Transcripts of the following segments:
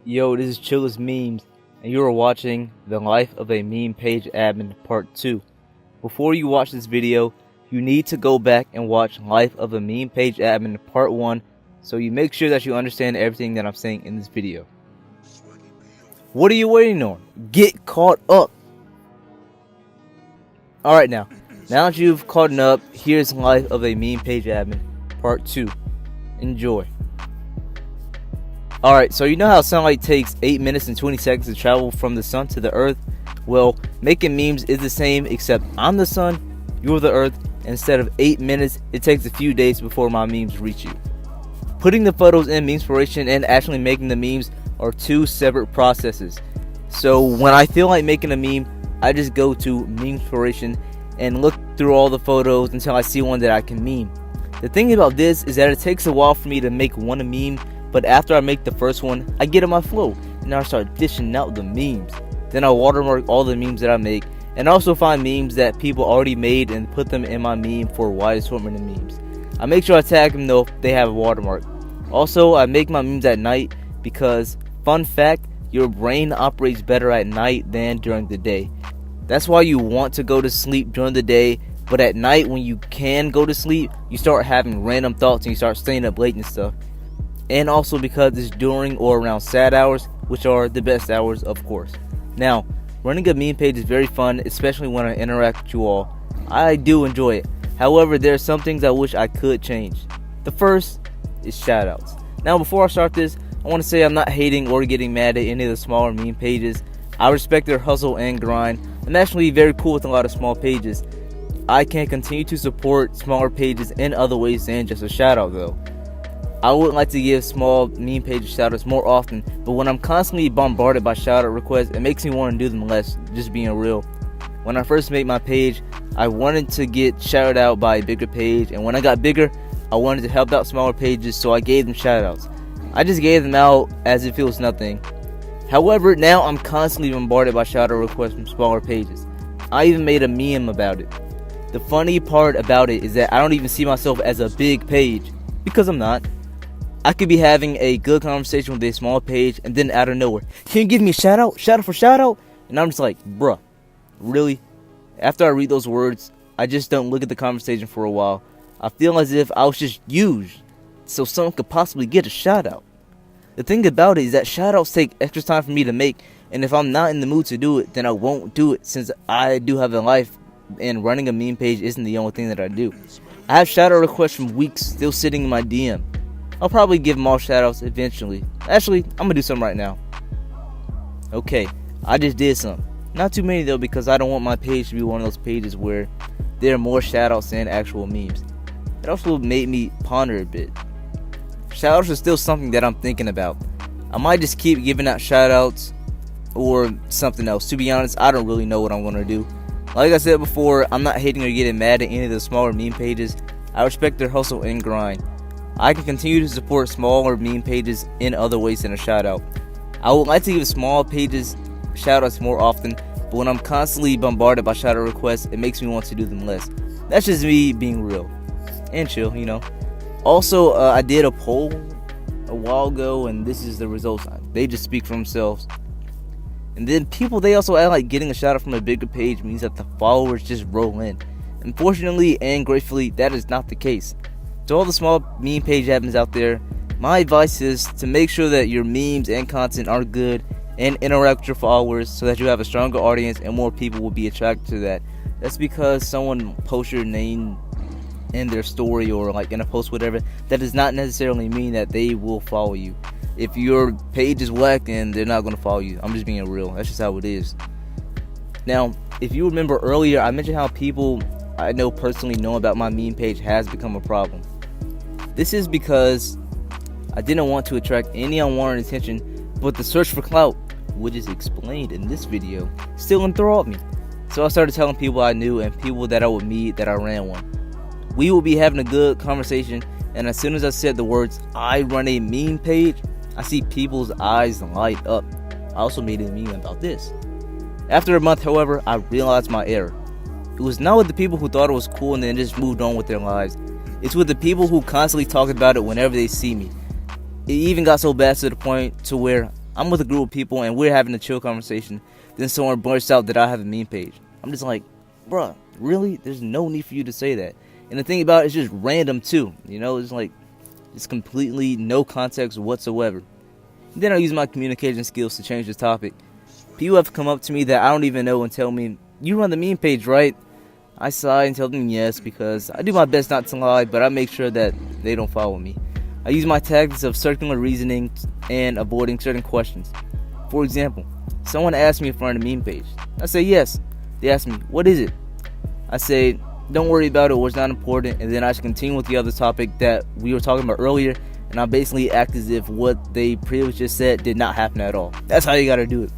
Yo, this is Chillest Memes, and you are watching The Life of a Meme Page Admin Part 2. Before you watch this video, you need to go back and watch Life of a Meme Page Admin Part 1, so you make sure that you understand everything that I'm saying in this video. What are you waiting on? Get caught up! Alright now that you've caught up, here's Life of a Meme Page Admin Part 2. Enjoy. Alright, so you know how sunlight takes 8 minutes and 20 seconds to travel from the sun to the earth? Well, making memes is the same, except I'm the sun, you're the earth, and instead of 8 minutes, it takes a few days before my memes reach you. Putting the photos in Memespiration and actually making the memes are two separate processes. So when I feel like making a meme, I just go to Memespiration and look through all the photos until I see one that I can meme. The thing about this is that it takes a while for me to make one meme, but after I make the first one, I get in my flow, and I start dishing out the memes. Then I watermark all the memes that I make, and also find memes that people already made and put them in my meme for a wide assortment of memes. I make sure I tag them though if they have a watermark. Also, I make my memes at night because, fun fact, your brain operates better at night than during the day. That's why you want to go to sleep during the day, but at night when you can go to sleep, you start having random thoughts and you start staying up late and stuff. And also because it's during or around sad hours, which are the best hours, of course. Now, running a meme page is very fun, especially when I interact with you all. I do enjoy it. However, there are some things I wish I could change. The first is shoutouts. Now, before I start this, I want to say I'm not hating or getting mad at any of the smaller meme pages. I respect their hustle and grind. I'm actually very cool with a lot of small pages. I can continue to support smaller pages in other ways than just a shoutout though. I would like to give small meme page shoutouts more often, but when I'm constantly bombarded by shoutout requests, it makes me want to do them less, just being real. When I first made my page, I wanted to get shouted out by a bigger page, and when I got bigger, I wanted to help out smaller pages, so I gave them shoutouts. I just gave them out as if it was nothing. However, now I'm constantly bombarded by shoutout requests from smaller pages. I even made a meme about it. The funny part about it is that I don't even see myself as a big page, because I'm not. I could be having a good conversation with a small page, and then out of nowhere, can you give me a shout out? Shout out for shout out? And I'm just like, bruh, really? After I read those words, I just don't look at the conversation for a while. I feel as if I was just used, so someone could possibly get a shout out. The thing about it is that shout outs take extra time for me to make, and if I'm not in the mood to do it, then I won't do it, since I do have a life, and running a meme page isn't the only thing that I do. I have shout out requests from weeks still sitting in my DM. I'll probably give them all shoutouts eventually. Actually, I'm gonna do some right now. Okay, I just did some. Not too many though, because I don't want my page to be one of those pages where there are more shoutouts than actual memes. It also made me ponder a bit. Shoutouts are still something that I'm thinking about. I might just keep giving out shoutouts or something else. To be honest, I don't really know what I'm gonna do. Like I said before, I'm not hating or getting mad at any of the smaller meme pages. I respect their hustle and grind. I can continue to support smaller meme pages in other ways than a shoutout. I would like to give small pages shoutouts more often, but when I'm constantly bombarded by shoutout requests, it makes me want to do them less. That's just me being real and chill, you know. Also, I did a poll a while ago, and this is the results. They just speak for themselves. And then people, they also act like getting a shoutout from a bigger page means that the followers just roll in. Unfortunately and gratefully, that is not the case. To all the small meme page admins out there, my advice is to make sure that your memes and content are good and interact with your followers so that you have a stronger audience and more people will be attracted to that. That's because someone posts your name in their story or like in a post, whatever, that does not necessarily mean that they will follow you. If your page is whack, then they're not going to follow you. I'm just being real. That's just how it is. Now, if you remember earlier, I mentioned how people I know personally know about my meme page has become a problem. This is because I didn't want to attract any unwanted attention, but the search for clout, which is explained in this video, still enthralled me. So I started telling people I knew and people that I would meet that I ran one. We will be having a good conversation, and as soon as I said the words, I run a meme page, I see people's eyes light up. I also made a meme about this. After a month, however, I realized my error. It was not with the people who thought it was cool and then just moved on with their lives. It's with the people who constantly talk about it whenever they see me. It even got so bad to the point to where I'm with a group of people and we're having a chill conversation, then someone bursts out that I have a meme page. I'm just like, bruh, really? There's no need for you to say that. And the thing about it, it's just random too. It's like, it's completely no context whatsoever. And then I use my communication skills to change the topic. People have come up to me that I don't even know and tell me, you run the meme page, right? I sigh and tell them yes, because I do my best not to lie, but I make sure that they don't follow me. I use my tactics of circular reasoning and avoiding certain questions. For example, someone asks me if I run a meme page. I say yes. They ask me, what is it? I say, don't worry about it, or it's not important, and then I just continue with the other topic that we were talking about earlier, and I basically act as if what they previously just said did not happen at all. That's how you gotta do it.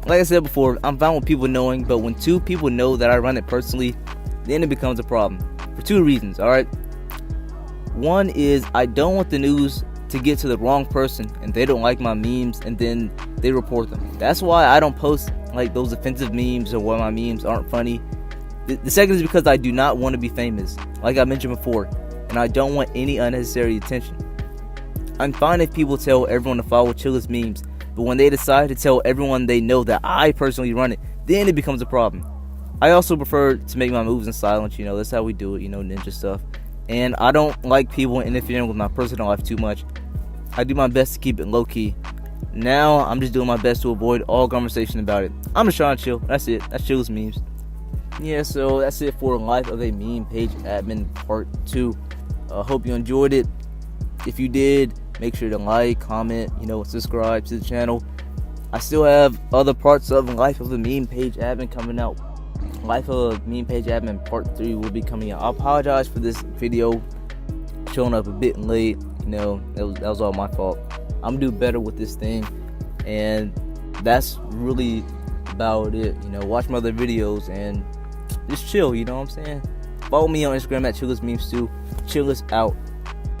Like I said before, I'm fine with people knowing, but when two people know that I run it personally, then it becomes a problem. For two reasons, alright? One is I don't want the news to get to the wrong person and they don't like my memes and then they report them. That's why I don't post like those offensive memes or why my memes aren't funny. The second is because I do not want to be famous, like I mentioned before, and I don't want any unnecessary attention. I'm fine if people tell everyone to follow Chilla's memes, but when they decide to tell everyone they know that I personally run it, then it becomes a problem. I also prefer to make my moves in silence, that's how we do it, ninja stuff. And I don't like people interfering with my personal life too much. I do my best to keep it low-key. Now, I'm just doing my best to avoid all conversation about it. I'm just trying to chill. That's it. That's Chill's memes. Yeah, so that's it for Life of a Meme Page Admin Part 2. Hope you enjoyed it. If you did, make sure to like, comment, subscribe to the channel. I still have other parts of Life of a Meme Page Admin coming out. Life of a Meme Page Admin Part 3 will be coming out. I apologize for this video showing up a bit late. That was all my fault. I'm gonna do better with this thing, and that's really about it. Watch my other videos and just chill. You know what I'm saying? Follow me on Instagram at Chillis Memes too. Chillis out.